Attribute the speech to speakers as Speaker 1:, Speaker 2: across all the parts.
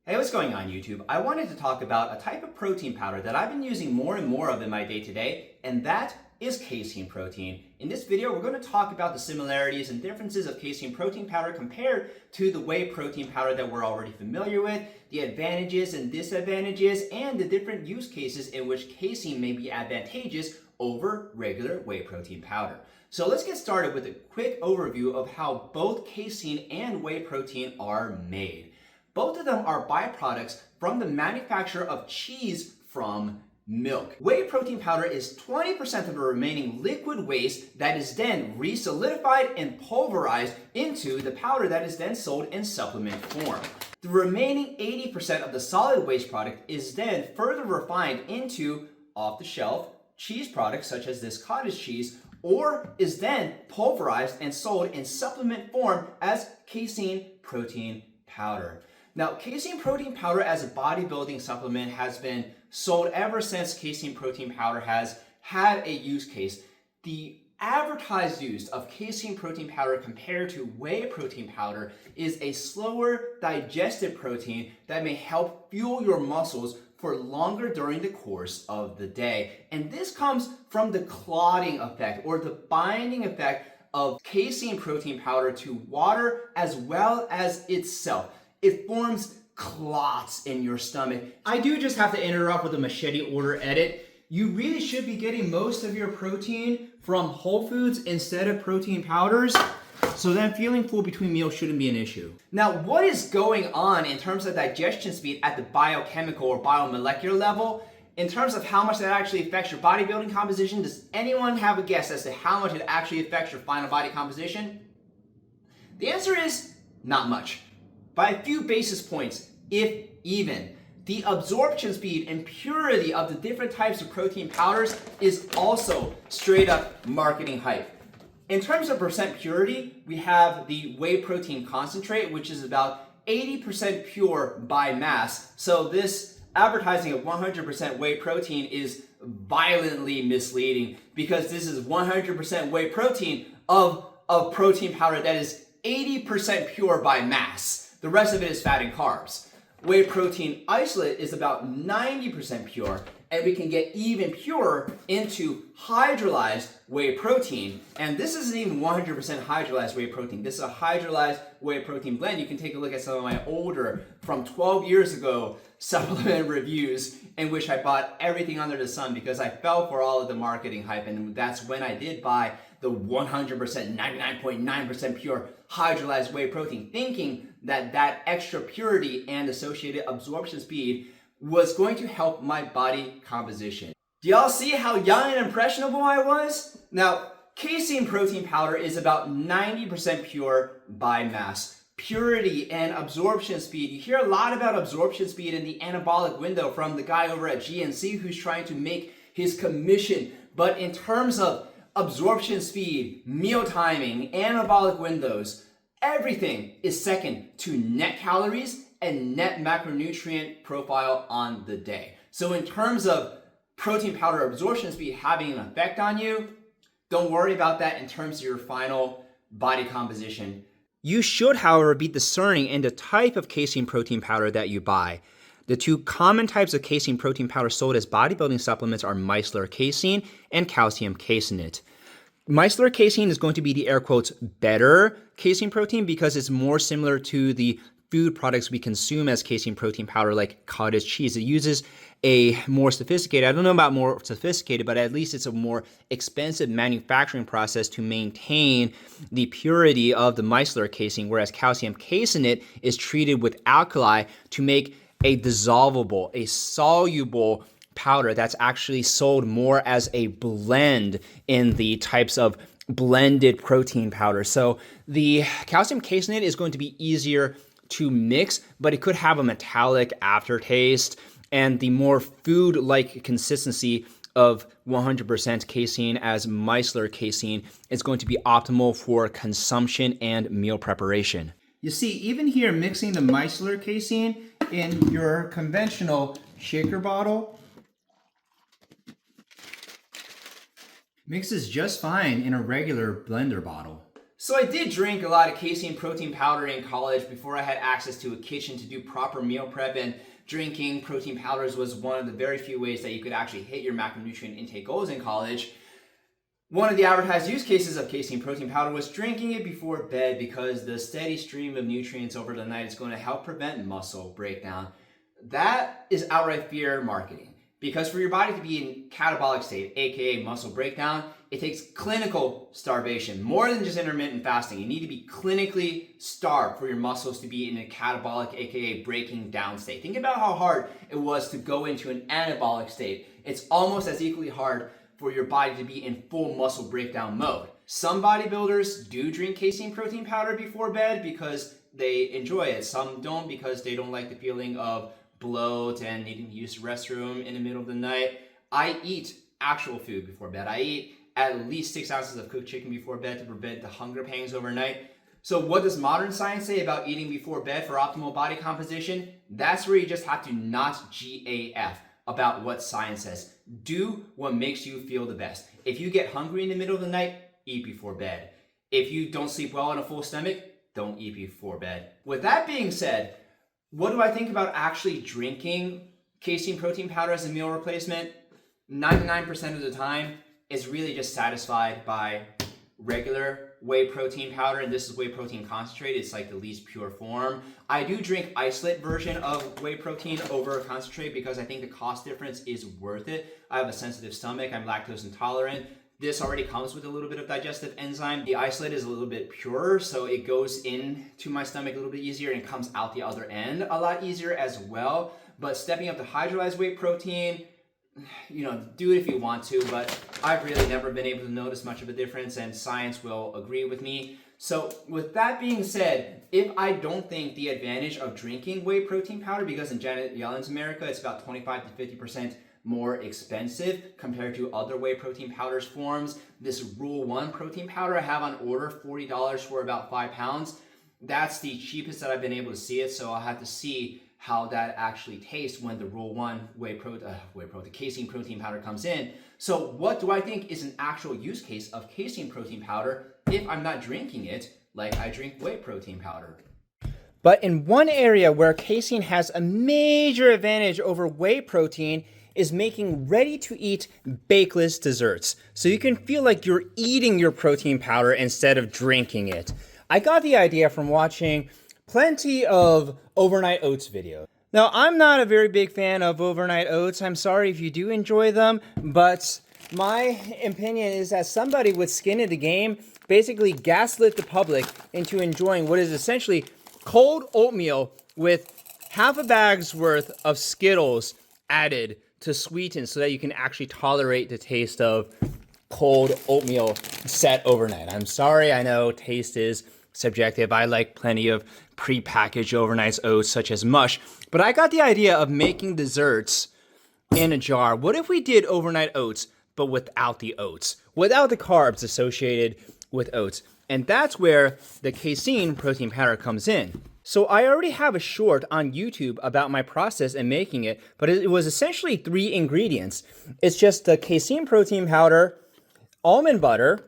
Speaker 1: Hey, what's going on YouTube? I wanted to talk about a type of protein powder that I've been using more and more of in my day-to-day, and that is casein protein. In this video, we're going to talk about the similarities and differences of casein protein powder compared to the whey protein powder that we're already familiar with, the advantages and disadvantages, and the different use cases in which casein may be advantageous over regular whey protein powder. So let's get started with a quick overview of how both casein and whey protein are made. Both of them are byproducts from the manufacture of cheese from milk. Whey protein powder is 20% of the remaining liquid waste that is then re-solidified and pulverized into the powder that is then sold in supplement form. The remaining 80% of the solid waste product is then further refined into off-the-shelf cheese products such as this cottage cheese, or is then pulverized and sold in supplement form as casein protein powder. Now, casein protein powder as a bodybuilding supplement has been sold ever since casein protein powder has had a use case. The advertised use of casein protein powder compared to whey protein powder is a slower digested protein that may help fuel your muscles for longer during the course of the day. And this comes from the clotting effect or the binding effect of casein protein powder to water as well as itself. It forms clots in your stomach. I do just have to interrupt with a machete order edit. You really should be getting most of your protein from whole foods instead of protein powders. So then feeling full between meals shouldn't be an issue. Now, what is going on in terms of digestion speed at the biochemical or biomolecular level? In terms of how much that actually affects your bodybuilding composition, does anyone have a guess as to how much it actually affects your final body composition? The answer is not much. By a few basis points, if even. The absorption speed and purity of the different types of protein powders is also straight up marketing hype. In terms of percent purity, we have the whey protein concentrate, which is about 80% pure by mass. So this advertising of 100% whey protein is violently misleading because this is 100% whey protein of protein powder that is 80% pure by mass. The rest of it is fat and carbs. Whey protein isolate is about 90% pure, and we can get even purer into hydrolyzed whey protein. And this isn't even 100% hydrolyzed whey protein. This is a hydrolyzed whey protein blend. You can take a look at some of my older, from 12 years ago, supplement reviews in which I bought everything under the sun because I fell for all of the marketing hype. And that's when I did buy the 100%, 99.9% pure hydrolyzed whey protein, thinking that extra purity and associated absorption speed was going to help my body composition. Do y'all see how young and impressionable I was? Now, casein protein powder is about 90% pure by mass. Purity and absorption speed. You hear a lot about absorption speed in the anabolic window from the guy over at GNC who's trying to make his commission. But in terms of absorption speed, meal timing, anabolic windows, everything is second to net calories and net macronutrient profile on the day. So in terms of protein powder absorption speed having an effect on you, don't worry about that in terms of your final body composition. You should, however, be discerning in the type of casein protein powder that you buy. The two common types of casein protein powder sold as bodybuilding supplements are micellar casein and calcium caseinate. Micellar casein is going to be the air quotes better casein protein because it's more similar to the food products we consume as casein protein powder like cottage cheese. It uses a more sophisticated, I don't know about more sophisticated, but at least it's a more expensive manufacturing process to maintain the purity of the micellar casein, whereas calcium caseinate is treated with alkali to make a dissolvable, a soluble powder that's actually sold more as a blend in the types of blended protein powder. So the calcium caseinate is going to be easier to mix, but it could have a metallic aftertaste, and the more food-like consistency of 100% casein as micellar casein is going to be optimal for consumption and meal preparation. You see, even here mixing the micellar casein in your conventional shaker bottle mixes just fine in a regular blender bottle. So I did drink a lot of casein protein powder in college before I had access to a kitchen to do proper meal prep, and drinking protein powders was one of the very few ways that you could actually hit your macronutrient intake goals in college. One of the advertised use cases of casein protein powder was drinking it before bed because the steady stream of nutrients over the night is going to help prevent muscle breakdown. That is outright fear marketing, because for your body to be in catabolic state, aka muscle breakdown, it takes clinical starvation, more than just intermittent fasting. You need to be clinically starved for your muscles to be in a catabolic, aka breaking down state. Think about how hard it was to go into an anabolic state. It's almost as equally hard for your body to be in full muscle breakdown mode. Some bodybuilders do drink casein protein powder before bed because they enjoy it. Some don't because they don't like the feeling of bloat and needing to use the restroom in the middle of the night. I eat actual food before bed. I eat at least 6 ounces of cooked chicken before bed to prevent the hunger pangs overnight. So what does modern science say about eating before bed for optimal body composition? That's where you just have to not GAF about what science says. Do what makes you feel the best. If you get hungry in the middle of the night, eat before bed. If you don't sleep well on a full stomach, don't eat before bed. With that being said, what do I think about actually drinking casein protein powder as a meal replacement? 99% of the time, it's really just satisfied by regular whey protein powder, and this is whey protein concentrate. It's like the least pure form. I do drink isolate version of whey protein over concentrate because I think the cost difference is worth it. I have a sensitive stomach, I'm lactose intolerant. This already comes with a little bit of digestive enzyme. The isolate is a little bit purer, so it goes into my stomach a little bit easier and comes out the other end a lot easier as well. But stepping up to hydrolyzed whey protein, do it if you want to, but I've really never been able to notice much of a difference, and science will agree with me. So with that being said, if I don't think the advantage of drinking whey protein powder, because in Janet Yellen's America, it's about 25 to 50% more expensive compared to other whey protein powders forms. This Rule 1 protein powder I have on order, $40 for about 5 pounds. That's the cheapest that I've been able to see it, so I'll have to see how that actually tastes when the Rule 1 casein protein powder comes in. So what do I think is an actual use case of casein protein powder if I'm not drinking it like I drink whey protein powder? But in one area where casein has a major advantage over whey protein is making ready-to-eat bakeless desserts. So you can feel like you're eating your protein powder instead of drinking it. I got the idea from watching plenty of overnight oats videos. Now, I'm not a very big fan of overnight oats. I'm sorry if you do enjoy them, but my opinion is that somebody with skin in the game basically gaslit the public into enjoying what is essentially cold oatmeal with half a bag's worth of Skittles added to sweeten so that you can actually tolerate the taste of cold oatmeal set overnight. I'm sorry, I know taste is subjective. I like plenty of pre-packaged overnight oats such as mush, but I got the idea of making desserts in a jar. What if we did overnight oats, but without the oats, without the carbs associated with oats? And that's where the casein protein powder comes in. So I already have a short on YouTube about my process in making it, but it was essentially 3 ingredients. It's just the casein protein powder, almond butter,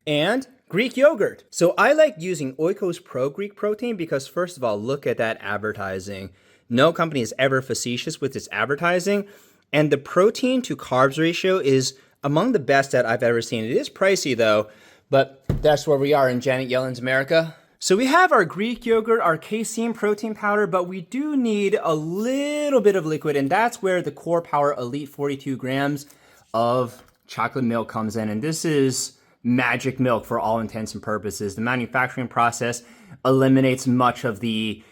Speaker 1: and Greek yogurt. So I like using Oikos Pro Greek protein because, first of all, look at that advertising. No company is ever facetious with its advertising, and the protein to carbs ratio is among the best that I've ever seen. It is pricey though, but that's where we are in Janet Yellen's America. So we have our Greek yogurt, our casein protein powder, but we do need a little bit of liquid, and that's where the Core Power Elite 42 grams of chocolate milk comes in. And this is magic milk for all intents and purposes. The manufacturing process eliminates much of the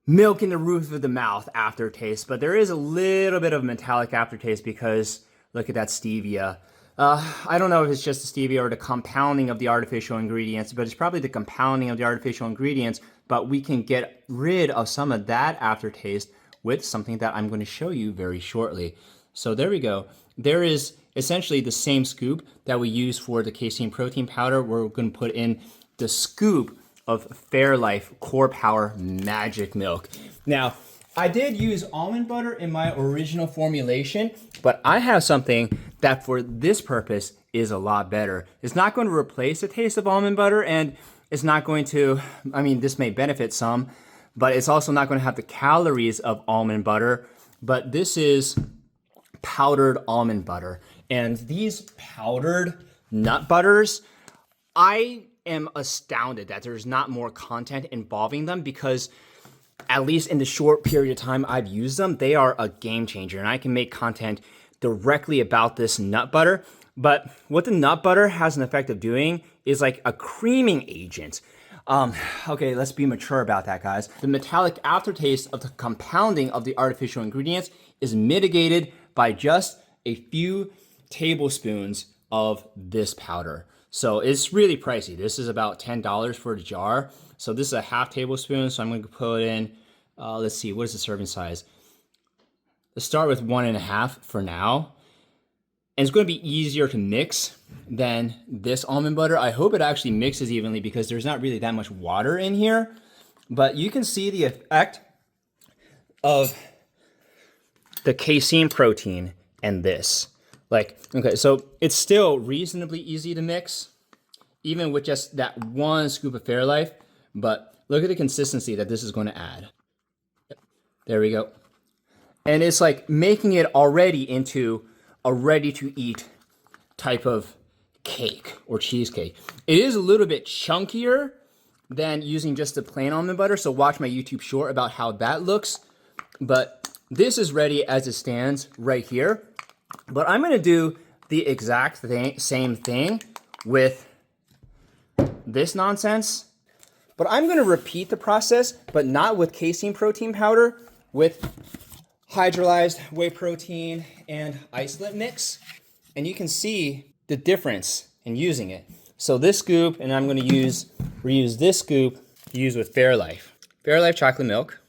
Speaker 1: milk in the roof of the mouth aftertaste, but there is a little bit of metallic aftertaste because look at that stevia. I don't know if it's just the stevia or the compounding of the artificial ingredients, but it's probably the compounding of the artificial ingredients, but we can get rid of some of that aftertaste with something that I'm going to show you very shortly. So there we go. There is essentially the same scoop that we use for the casein protein powder. We're going to put in the scoop of Fairlife Core Power Magic Milk. Now, I did use almond butter in my original formulation, but I have something that for this purpose
Speaker 2: is a lot better. It's not going to replace the taste of almond butter, and it's not going to, I mean, this may benefit some, but it's also not going to have the calories of almond butter. But this is powdered almond butter. And these powdered nut butters, I am astounded that there's not more content involving them, because at least in the short period of time I've used them, they are a game changer, and I can make content directly about this nut butter. But what the nut butter has an effect of doing is like a creaming agent. Okay, let's be mature about that, guys. The metallic aftertaste of the compounding of the artificial ingredients is mitigated by just a few tablespoons of this powder. So it's really pricey. This is about $10 for a jar. So this is a half tablespoon. So I'm going to put in, let's see, what is the serving size? Let's start with 1.5 for now. And it's going to be easier to mix than this almond butter. I hope it actually mixes evenly, because there's not really that much water in here. But you can see the effect of the casein protein and this. Like, okay, so it's still reasonably easy to mix, even with just that one scoop of Fairlife. But look at the consistency that this is going to add. There we go. And it's like making it already into a ready-to-eat type of cake or cheesecake. It is a little bit chunkier than using just the plain almond butter, so watch my YouTube short about how that looks. But this is ready as it stands right here. But I'm gonna do the exact same thing with this nonsense. But I'm gonna repeat the process, but not with casein protein powder, with hydrolyzed whey protein and isolate mix. And you can see the difference in using it. So this scoop, and I'm gonna reuse this scoop to use with Fairlife. Fairlife chocolate milk.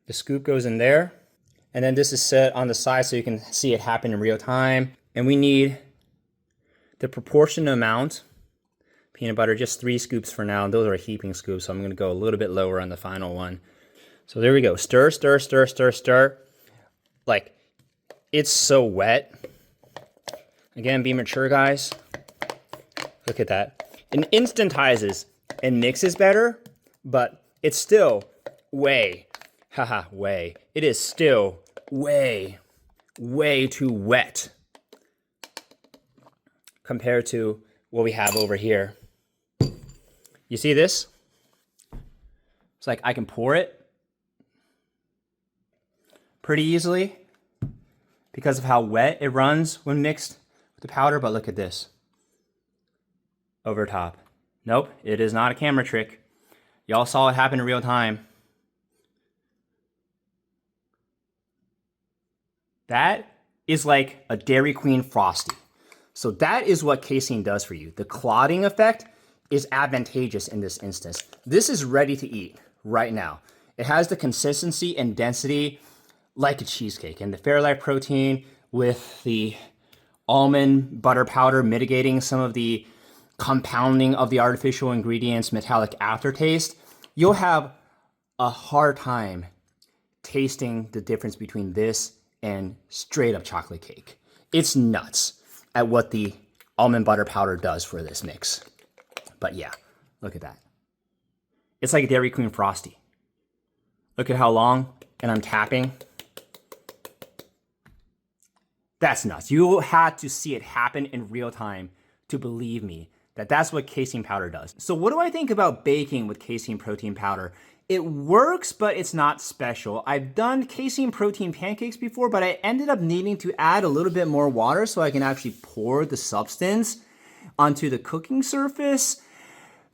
Speaker 2: The scoop goes in there. And then this is set on the side so you can see it happen in real time. And we need the proportionate amount. Peanut butter, just 3 scoops for now. Those are heaping scoops, so I'm gonna go a little bit lower on the final one. So there we go. Stir, stir, stir, stir, stir. Like, it's so wet. Again, be mature, guys. Look at that. It instantizes and mixes better, but it's still way, haha, way. It is still way too wet compared to what we have over here. You see this? It's like I can pour it pretty easily because of how wet it runs when mixed with the powder, but look at this. Over top. Nope, it is not a camera trick. Y'all saw it happen in real time. That is like a Dairy Queen Frosty. So that is what casein does for you. The clotting effect is advantageous in this instance. This is ready to eat right now. It has the consistency and density like a cheesecake. And the Fairlife protein with the almond butter powder mitigating some of the compounding of the artificial ingredients, metallic aftertaste, you'll have a hard time tasting the difference between this and straight up chocolate cake. It's nuts at what the almond butter powder does for this mix. But yeah, look at that. It's like a Dairy Queen Frosty. Look at how long, and I'm tapping. That's nuts. You had to see it happen in real time to believe me that that's what casein powder does. So what do I think about baking with casein protein powder? It works, but it's not special. I've done casein protein pancakes before, but I ended up needing to add a little bit more water so I can actually pour the substance onto the cooking surface.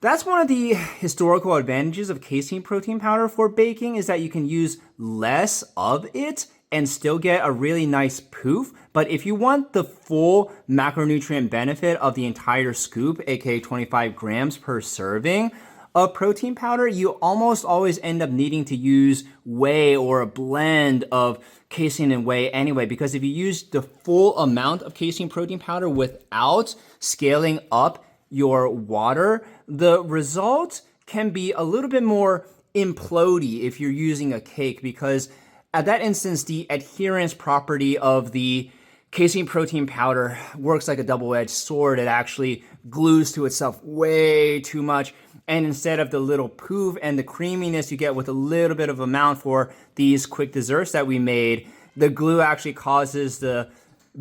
Speaker 2: That's one of the historical advantages of casein protein powder for baking, is that you can use less of it and still get a really nice poof. But if you want the full macronutrient benefit of the entire scoop, aka 25 grams per serving of protein powder, you almost always end up needing to use whey or a blend of casein and whey anyway, because if you use the full amount of casein protein powder without scaling up your water, the result can be a little bit more implodey if you're using a cake, because at that instance, the adherence property of the Casein protein powder works like a double-edged sword. It actually glues to itself way too much. And instead of the little poof and the creaminess you get with a little bit of amount for these quick desserts that we made, the glue actually causes the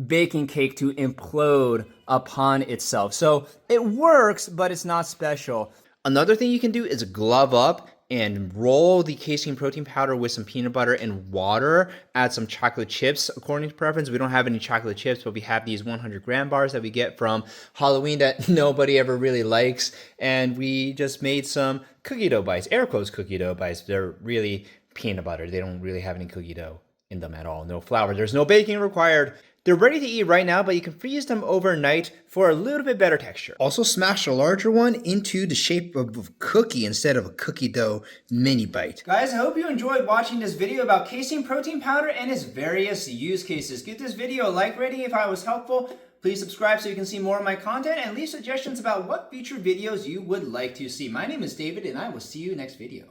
Speaker 2: baking cake to implode upon itself. So it works, but it's not special. Another thing you can do is glove up and roll the casein protein powder with some peanut butter and water. Add some chocolate chips according to preference. We don't have any chocolate chips, but we have these 100-gram bars that we get from Halloween that nobody ever really likes. And we just made some cookie dough bites, air quotes cookie dough bites. They're really peanut butter. They don't really have any cookie dough in them at all. No flour. There's no baking required. They're ready to eat right now, but you can freeze them overnight for a little bit better texture.
Speaker 3: Also smash a larger one into the shape of a cookie instead of a cookie dough mini bite.
Speaker 1: Guys, I hope you enjoyed watching this video about casein protein powder and its various use cases. Give this video a like rating if I was helpful. Please subscribe so you can see more of my content and leave suggestions about what future videos you would like to see. My name is David and I will see you next video.